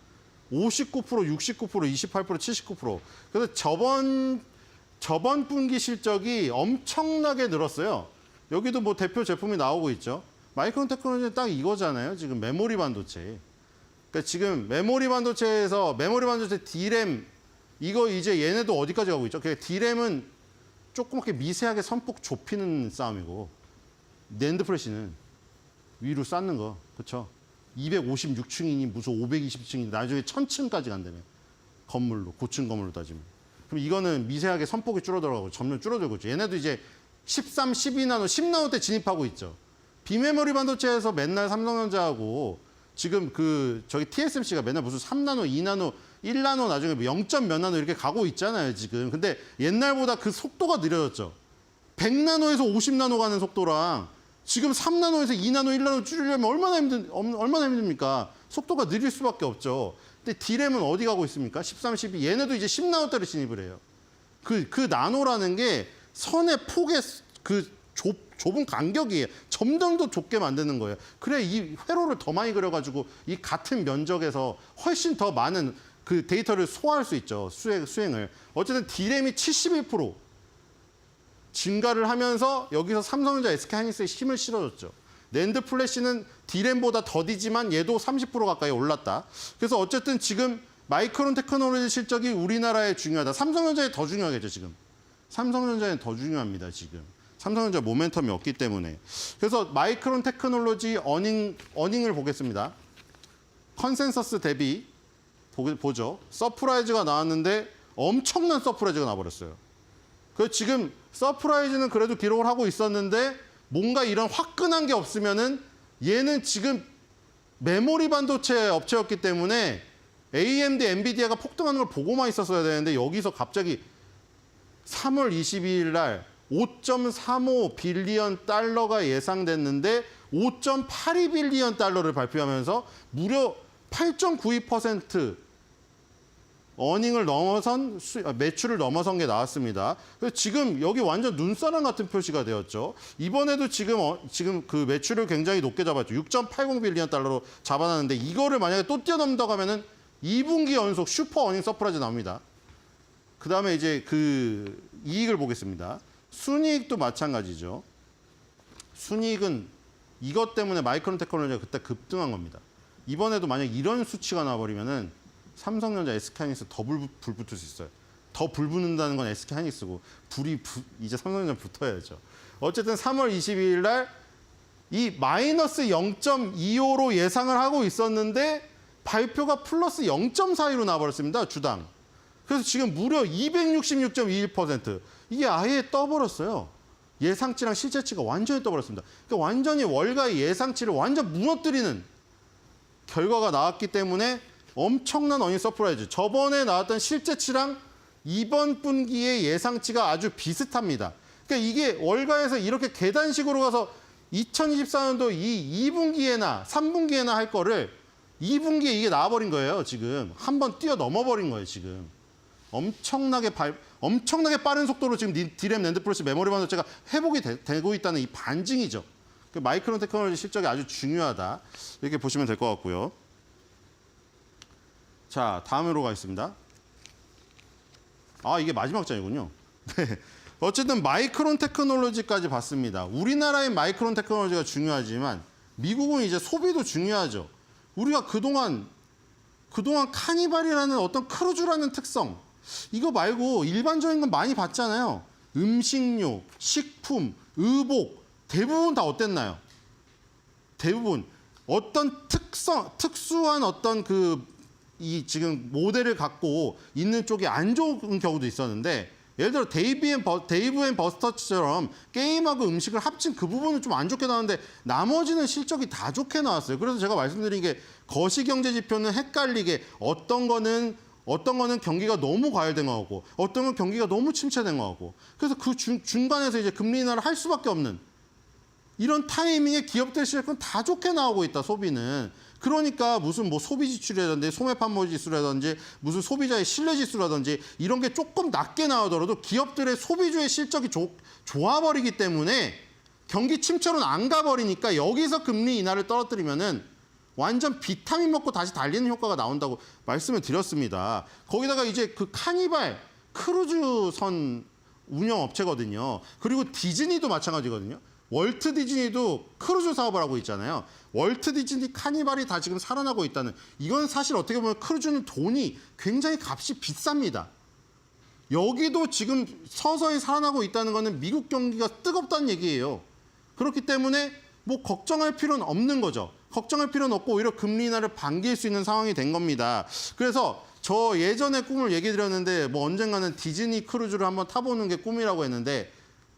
59%, 69%, 28%, 79%. 그래서 저번 분기 실적이 엄청나게 늘었어요. 여기도 뭐 대표 제품이 나오고 있죠. 마이크론 테크놀로지는 딱 이거잖아요. 지금 메모리 반도체. 그러니까 지금 메모리 반도체에서 메모리 반도체 D램 이거 이제 얘네도 어디까지 가고 있죠? 그러니까 D램은 조그맣게 미세하게 선폭 좁히는 싸움이고 낸드 플래시는 위로 쌓는 거. 그렇죠? 256층이니 무슨 520층이니 나중에 1000층까지 간다며. 건물로 고층 건물로 따지면. 그럼 이거는 미세하게 선폭이 줄어들어가고 점점 줄어들고 있죠. 얘네도 이제 13, 12나노, 10나노 때 진입하고 있죠. 비메모리 반도체에서 맨날 삼성전자하고 지금 저기 TSMC가 맨날 무슨 3나노, 2나노, 1나노 나중에 0몇 나노 이렇게 가고 있잖아요, 지금. 근데 옛날보다 그 속도가 느려졌죠. 100나노에서 50나노 가는 속도랑 지금 3나노에서 2나노, 1나노 줄이려면 얼마나 힘듭니까? 속도가 느릴 수밖에 없죠. 근데 D램은 어디 가고 있습니까? 13, 12. 얘네도 이제 10나노대로 진입을 해요. 그 나노라는 게 선의 폭의 좁은 간격이에요. 점점 더 좁게 만드는 거예요. 그래 이 회로를 더 많이 그려가지고 이 같은 면적에서 훨씬 더 많은 그 데이터를 소화할 수 있죠. 수행을. 어쨌든 D램이 71% 증가를 하면서 여기서 삼성전자, SK하이닉스에 힘을 실어줬죠. 낸드 플래시는 D램보다 더디지만 얘도 30% 가까이 올랐다. 그래서 어쨌든 지금 마이크론 테크놀로지 실적이 우리나라에 중요하다. 삼성전자에 더 중요하겠죠, 지금. 삼성전자에 더 중요합니다, 지금. 삼성전자 모멘텀이 없기 때문에. 그래서 마이크론 테크놀로지 어닝을 보겠습니다. 컨센서스 대비 보죠. 서프라이즈가 나왔는데 엄청난 서프라이즈가 나와버렸어요. 그래서 지금 서프라이즈는 그래도 기록을 하고 있었는데 뭔가 이런 화끈한 게 없으면은 얘는 지금 메모리 반도체 업체였기 때문에 AMD, 엔비디아가 폭등하는 걸 보고만 있었어야 되는데 여기서 갑자기 3월 22일 날 5.35 빌리언 달러가 예상됐는데 5.82 빌리언 달러를 발표하면서 무려 8.92% 어닝을 넘어선 매출을 넘어선 게 나왔습니다. 그래서 지금 여기 완전 눈사람 같은 표시가 되었죠. 이번에도 지금 그 매출을 굉장히 높게 잡았죠. 6.80 빌리언 달러로 잡아놨는데 이거를 만약에 또 뛰어넘는다고 하면은 2분기 연속 슈퍼 어닝 서프라이즈 나옵니다. 그다음에 이제 그 이익을 보겠습니다. 순이익도 마찬가지죠. 순이익은 이것 때문에 마이크론 테크놀로지가 그때 급등한 겁니다. 이번에도 만약 이런 수치가 나와버리면은 삼성전자, SK하이닉스 더 불 붙을 수 있어요. 더 불 붙는다는 건 SK하이닉스고 이제 삼성전자 붙어야죠. 어쨌든 3월 22일 날 이 마이너스 0.25로 예상을 하고 있었는데 발표가 플러스 0.42로 나와버렸습니다. 주당. 그래서 지금 무려 266.21%. 이게 아예 떠버렸어요. 예상치랑 실제치가 완전히 떠버렸습니다. 그러니까 완전히 월가의 예상치를 완전 무너뜨리는 결과가 나왔기 때문에 엄청난 어닝 서프라이즈. 저번에 나왔던 실제치랑 이번 분기의 예상치가 아주 비슷합니다. 그러니까 이게 월가에서 이렇게 계단식으로 가서 2024년도 이 2분기에나 3분기에나 할 거를 2분기에 이게 나와버린 거예요, 지금. 한번 뛰어넘어 버린 거예요, 지금. 엄청나게 빠른 속도로 지금 D램, 낸드 플래시, 메모리 반도체가 회복이 되고 있다는 이 반증이죠. 마이크론 테크놀로지 실적이 아주 중요하다. 이렇게 보시면 될 것 같고요. 자, 다음으로 가겠습니다. 아, 이게 마지막 장이군요. 네. 어쨌든 마이크론 테크놀로지까지 봤습니다. 우리나라의 마이크론 테크놀로지가 중요하지만 미국은 이제 소비도 중요하죠. 우리가 그동안 카니발이라는 어떤 크루즈라는 특성, 이거 말고 일반적인 건 많이 봤잖아요. 음식료, 식품, 의복, 대부분 다 어땠나요? 대부분 어떤 특수한 어떤 이 지금 모델을 갖고 있는 쪽이 안 좋은 경우도 있었는데, 예를 들어 데이브 앤 버스터처럼 게임하고 음식을 합친 그 부분은 좀 안 좋게 나왔는데 나머지는 실적이 다 좋게 나왔어요. 그래서 제가 말씀드린 게 거시경제 지표는 헷갈리게 어떤 거는 경기가 너무 과열된 거고 어떤 건 경기가 너무 침체된 거고, 그래서 그 중간에서 이제 금리 인하를 할 수밖에 없는 이런 타이밍에 기업들 실적은 다 좋게 나오고 있다, 소비는. 그러니까 무슨 뭐 소비 지출이라든지 소매 판매 지수라든지 무슨 소비자의 신뢰 지수라든지 이런 게 조금 낮게 나오더라도 기업들의 소비주의 실적이 좋아버리기 때문에 경기 침체로는 안 가버리니까 여기서 금리 인하를 떨어뜨리면은 완전 비타민 먹고 다시 달리는 효과가 나온다고 말씀을 드렸습니다. 거기다가 이제 그 카니발 크루즈선 운영업체거든요. 그리고 디즈니도 마찬가지거든요. 월트 디즈니도 크루즈 사업을 하고 있잖아요. 월트 디즈니, 카니발이 다 지금 살아나고 있다는, 이건 사실 어떻게 보면 크루즈는 돈이 굉장히 값이 비쌉니다. 여기도 지금 서서히 살아나고 있다는 거는 미국 경기가 뜨겁다는 얘기예요. 그렇기 때문에 뭐 걱정할 필요는 없는 거죠. 걱정할 필요는 없고 오히려 금리 인하를 반길 수 있는 상황이 된 겁니다. 그래서 저 예전에 꿈을 얘기 드렸는데 뭐 언젠가는 디즈니 크루즈를 한번 타보는 게 꿈이라고 했는데,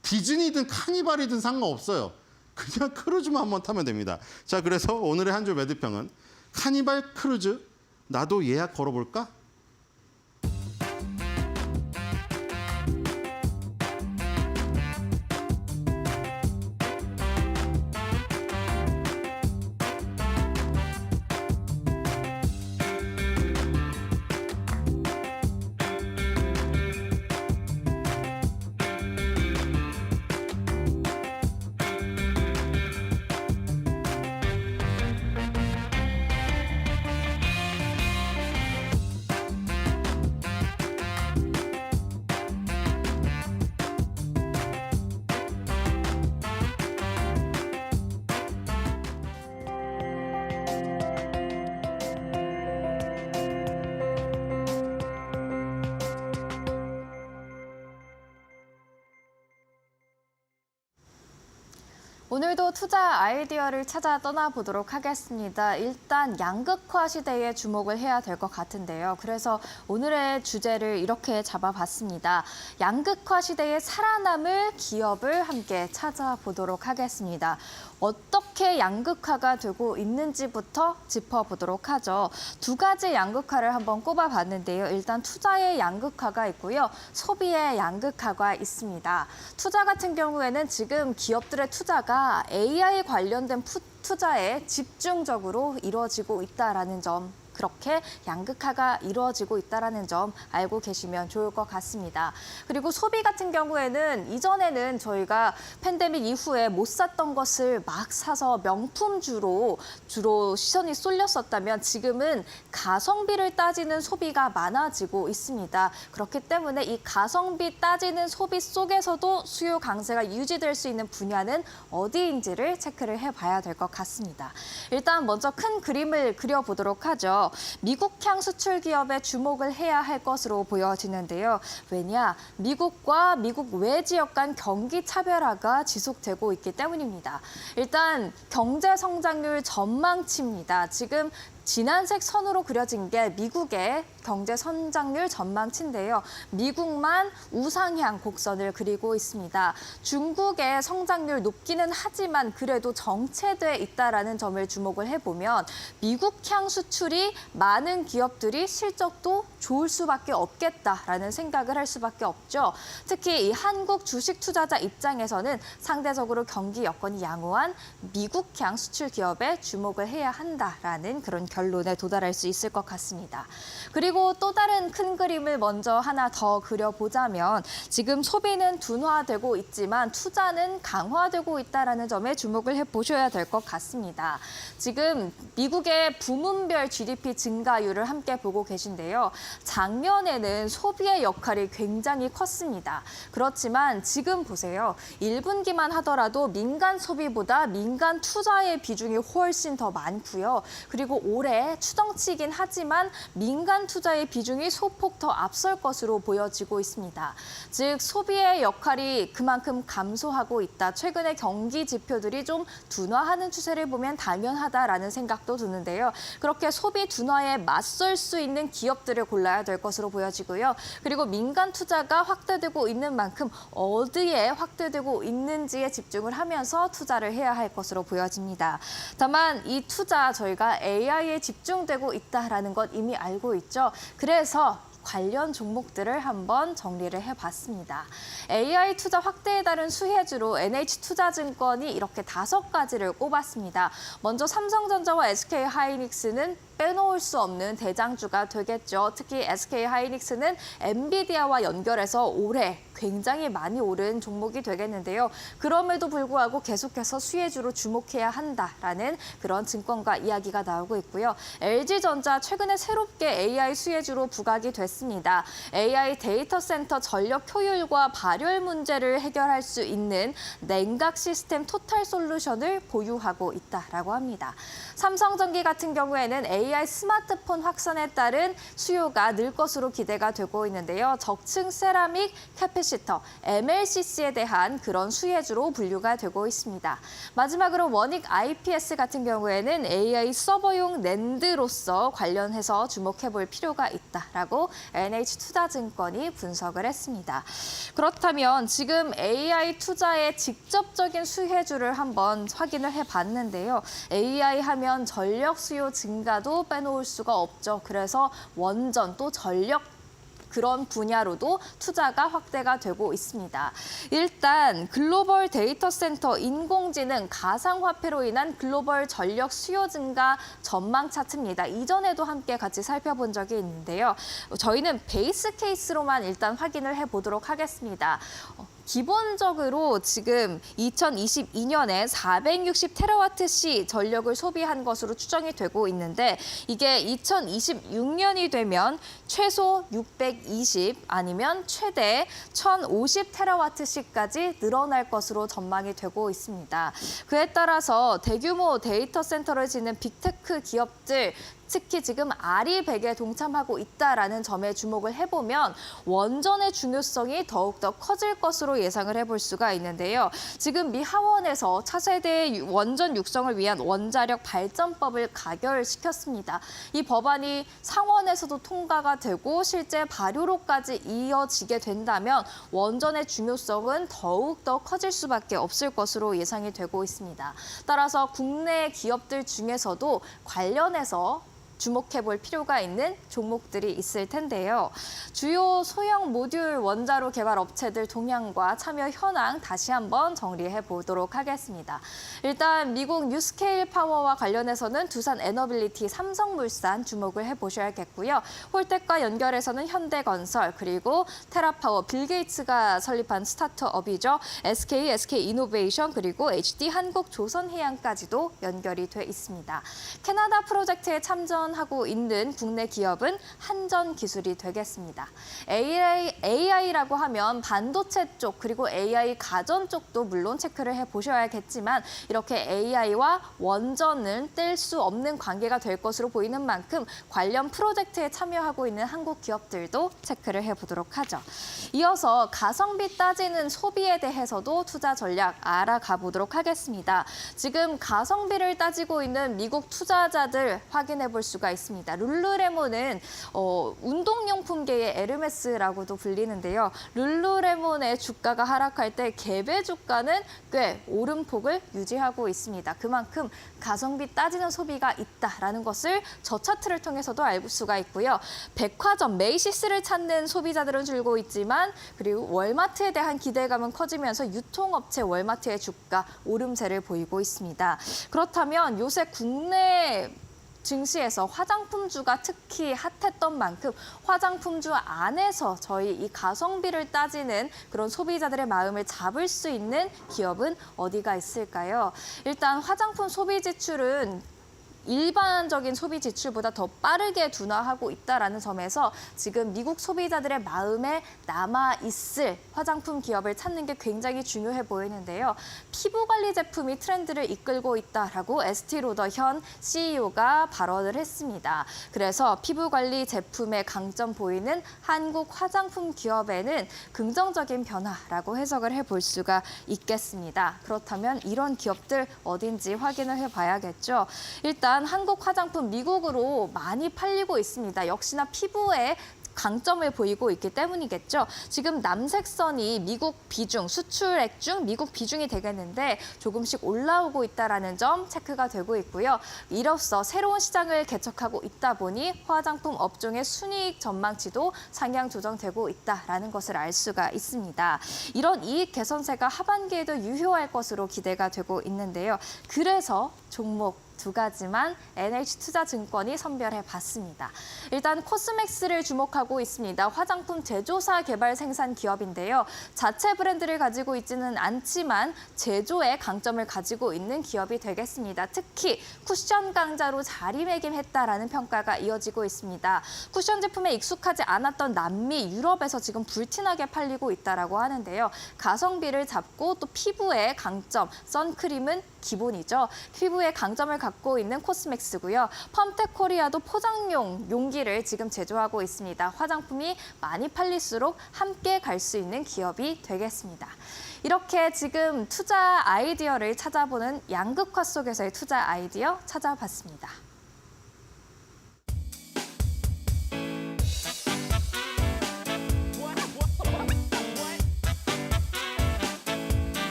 디즈니든 카니발이든 상관없어요. 그냥 크루즈만 한번 타면 됩니다. 자, 그래서 오늘의 한 줄 매도평은 카니발 크루즈, 나도 예약 걸어볼까? 오늘도 투자 아이디어를 찾아 떠나보도록 하겠습니다. 일단 양극화 시대에 주목을 해야 될 것 같은데요. 그래서 오늘의 주제를 이렇게 잡아봤습니다. 양극화 시대에 살아남을 기업을 함께 찾아보도록 하겠습니다. 어떻게 양극화가 되고 있는지부터 짚어보도록 하죠. 두 가지 양극화를 한번 꼽아봤는데요. 일단 투자의 양극화가 있고요. 소비의 양극화가 있습니다. 투자 같은 경우에는 지금 기업들의 투자가 AI 관련된 투자에 집중적으로 이루어지고 있다는 점, 그렇게 양극화가 이루어지고 있다는 점 알고 계시면 좋을 것 같습니다. 그리고 소비 같은 경우에는 이전에는 저희가 팬데믹 이후에 못 샀던 것을 막 사서 명품주로 주로 시선이 쏠렸었다면 지금은 가성비를 따지는 소비가 많아지고 있습니다. 그렇기 때문에 이 가성비 따지는 소비 속에서도 수요 강세가 유지될 수 있는 분야는 어디인지를 체크를 해봐야 될 것 같습니다. 일단 먼저 큰 그림을 그려보도록 하죠. 미국향 수출 기업에 주목을 해야 할 것으로 보여지는데요. 왜냐? 미국과 미국 외 지역 간 경기 차별화가 지속되고 있기 때문입니다. 일단 경제 성장률 전망치입니다. 지금 진한색 선으로 그려진 게 미국의 경제 성장률 전망치인데요. 미국만 우상향 곡선을 그리고 있습니다. 중국의 성장률 높기는 하지만 그래도 정체돼 있다는 점을 주목을 해보면 미국향 수출이 많은 기업들이 실적도 좋을 수밖에 없겠다라는 생각을 할 수밖에 없죠. 특히 이 한국 주식 투자자 입장에서는 상대적으로 경기 여건이 양호한 미국향 수출 기업에 주목을 해야 한다라는 그런 결론에 도달할 수 있을 것 같습니다. 그리고 또 다른 큰 그림을 먼저 하나 더 그려보자면 지금 소비는 둔화되고 있지만 투자는 강화되고 있다는 점에 주목을 해보셔야 될 것 같습니다. 지금 미국의 부문별 GDP 증가율을 함께 보고 계신데요. 작년에는 소비의 역할이 굉장히 컸습니다. 그렇지만 지금 보세요. 1분기만 하더라도 민간 소비보다 민간 투자의 비중이 훨씬 더 많고요. 그리고 올해 추정치이긴 하지만 민간 투자의 비중이 소폭 더 앞설 것으로 보여지고 있습니다. 즉 소비의 역할이 그만큼 감소하고 있다. 최근에 경기 지표들이 좀 둔화하는 추세를 보면 당연하다라는 생각도 드는데요. 그렇게 소비 둔화에 맞설 수 있는 기업들을 골라야 될 것으로 보여지고요. 그리고 민간 투자가 확대되고 있는 만큼 어디에 확대되고 있는지에 집중을 하면서 투자를 해야 할 것으로 보여집니다. 다만 이 투자 저희가 AI에 집중되고 있다라는 것 이미 알고 있죠. 그래서 관련 종목들을 한번 정리를 해봤습니다. AI 투자 확대에 따른 수혜주로 NH투자증권이 이렇게 5가지를 꼽았습니다. 먼저 삼성전자와 SK하이닉스는 빼놓을 수 없는 대장주가 되겠죠. 특히 SK하이닉스는 엔비디아와 연결해서 올해 굉장히 많이 오른 종목이 되겠는데요. 그럼에도 불구하고 계속해서 수혜주로 주목해야 한다라는 그런 증권가 이야기가 나오고 있고요. LG전자 최근에 새롭게 AI 수혜주로 부각이 됐습니다. AI 데이터 센터 전력 효율과 발열 문제를 해결할 수 있는 냉각 시스템 토탈 솔루션을 보유하고 있다라고 합니다. 삼성전기 같은 경우에는 AI 스마트폰 확산에 따른 수요가 늘 것으로 기대가 되고 있는데요. 적층 세라믹 캐패시터, MLCC에 대한 그런 수혜주로 분류가 되고 있습니다. 마지막으로 원익 IPS 같은 경우에는 AI 서버용 낸드로서 관련해서 주목해볼 필요가 있다라고 NH투자증권이 분석을 했습니다. 그렇다면 지금 AI 투자의 직접적인 수혜주를 한번 확인을 해봤는데요. AI 하면 전력 수요 증가도 빼놓을 수가 없죠. 그래서 원전 또 전력 그런 분야로도 투자가 확대가 되고 있습니다. 일단 글로벌 데이터 센터, 인공지능, 가상화폐로 인한 글로벌 전력 수요 증가 전망 차트입니다. 이전에도 함께 같이 살펴본 적이 있는데요. 저희는 베이스 케이스로만 일단 확인을 해보도록 하겠습니다. 기본적으로 지금 2022년에 460테라와트시 전력을 소비한 것으로 추정이 되고 있는데 이게 2026년이 되면 최소 620 아니면 최대 1050테라와트시까지 늘어날 것으로 전망이 되고 있습니다. 그에 따라서 대규모 데이터 센터를 지닌 빅테크 기업들 특히 지금 아리백에 동참하고 있다라는 점에 주목을 해보면 원전의 중요성이 더욱더 커질 것으로 예상을 해볼 수가 있는데요. 지금 미 하원에서 차세대 원전 육성을 위한 원자력 발전법을 가결시켰습니다. 이 법안이 상원에서도 통과가 되고 실제 발효로까지 이어지게 된다면 원전의 중요성은 더욱더 커질 수밖에 없을 것으로 예상이 되고 있습니다. 따라서 국내 기업들 중에서도 관련해서 주목해볼 필요가 있는 종목들이 있을 텐데요. 주요 소형 모듈 원자로 개발 업체들 동향과 참여 현황 다시 한번 정리해 보도록 하겠습니다. 일단 미국 뉴스케일 파워와 관련해서는 두산 에너빌리티, 삼성물산 주목을 해보셔야겠고요. 홀텍과 연결해서는 현대건설 그리고 테라파워, 빌 게이츠가 설립한 스타트업이죠. SK, SK이노베이션 그리고 HD 한국조선해양까지도 연결이 돼 있습니다. 캐나다 프로젝트에 하고 있는 국내 기업은 한전기술이 되겠습니다. AI라고 하면 반도체 쪽 그리고 AI 가전 쪽도 물론 체크를 해보셔야겠지만 이렇게 AI와 원전은 뗄 수 없는 관계가 될 것으로 보이는 만큼 관련 프로젝트에 참여하고 있는 한국 기업들도 체크를 해보도록 하죠. 이어서 가성비 따지는 소비에 대해서도 투자 전략 알아가 보도록 하겠습니다. 지금 가성비를 따지고 있는 미국 투자자들 확인해 볼 수가 있습니다. 룰루레몬은 운동용품계의 에르메스라고도 불리는데요. 룰루레몬의 주가가 하락할 때 갭의 주가는 꽤 오름폭을 유지하고 있습니다. 그만큼 가성비 따지는 소비가 있다라는 것을 저 차트를 통해서도 알 수가 있고요. 백화점, 메이시스를 찾는 소비자들은 줄고 있지만 그리고 월마트에 대한 기대감은 커지면서 유통업체 월마트의 주가 오름세를 보이고 있습니다. 그렇다면 요새 국내 증시에서 화장품주가 특히 핫했던 만큼 화장품주 안에서 저희 이 가성비를 따지는 그런 소비자들의 마음을 잡을 수 있는 기업은 어디가 있을까요? 일단 화장품 소비 지출은 일반적인 소비 지출보다 더 빠르게 둔화하고 있다는 점에서 지금 미국 소비자들의 마음에 남아있을 화장품 기업을 찾는 게 굉장히 중요해 보이는데요. 피부 관리 제품이 트렌드를 이끌고 있다라고 에스티로더 현 CEO가 발언을 했습니다. 그래서 피부 관리 제품의 강점 보이는 한국 화장품 기업에는 긍정적인 변화라고 해석을 해볼 수가 있겠습니다. 그렇다면 이런 기업들 어딘지 확인을 해봐야겠죠. 일단 한국 화장품 미국으로 많이 팔리고 있습니다. 역시나 피부에 강점을 보이고 있기 때문이겠죠. 지금 남색선이 미국 비중, 수출액 중 미국 비중이 되겠는데 조금씩 올라오고 있다는 점 체크가 되고 있고요. 이로써 새로운 시장을 개척하고 있다 보니 화장품 업종의 순이익 전망치도 상향 조정되고 있다는 것을 알 수가 있습니다. 이런 이익 개선세가 하반기에도 유효할 것으로 기대가 되고 있는데요. 그래서 종목 두 가지만 NH투자증권이 선별해봤습니다. 일단 코스맥스를 주목하고 있습니다. 화장품 제조사 개발 생산 기업인데요. 자체 브랜드를 가지고 있지는 않지만 제조에 강점을 가지고 있는 기업이 되겠습니다. 특히 쿠션 강자로 자리매김했다라는 평가가 이어지고 있습니다. 쿠션 제품에 익숙하지 않았던 남미, 유럽에서 지금 불티나게 팔리고 있다라고 하는데요. 가성비를 잡고 또 피부의 강점, 선크림은 기본이죠. 피부에 강점을 갖고 있는 코스맥스고요. 펌텍 코리아도 포장용 용기를 지금 제조하고 있습니다. 화장품이 많이 팔릴수록 함께 갈 수 있는 기업이 되겠습니다. 이렇게 지금 투자 아이디어를 찾아보는 양극화 속에서의 투자 아이디어 찾아봤습니다.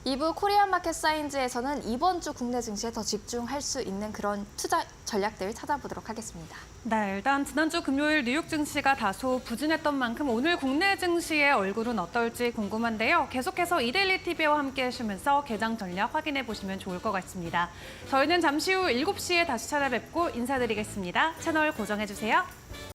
이부 코리안 마켓 사인즈에서는 이번 주 국내 증시에 더 집중할 수 있는 그런 투자 전략들 찾아보도록 하겠습니다. 네, 일단 지난주 금요일 뉴욕 증시가 다소 부진했던 만큼 오늘 국내 증시의 얼굴은 어떨지 궁금한데요. 계속해서 이데일리 TV와 함께 하시면서 개장 전략 확인해 보시면 좋을 것 같습니다. 저희는 잠시 후 7시에 다시 찾아뵙고 인사드리겠습니다. 채널 고정해 주세요.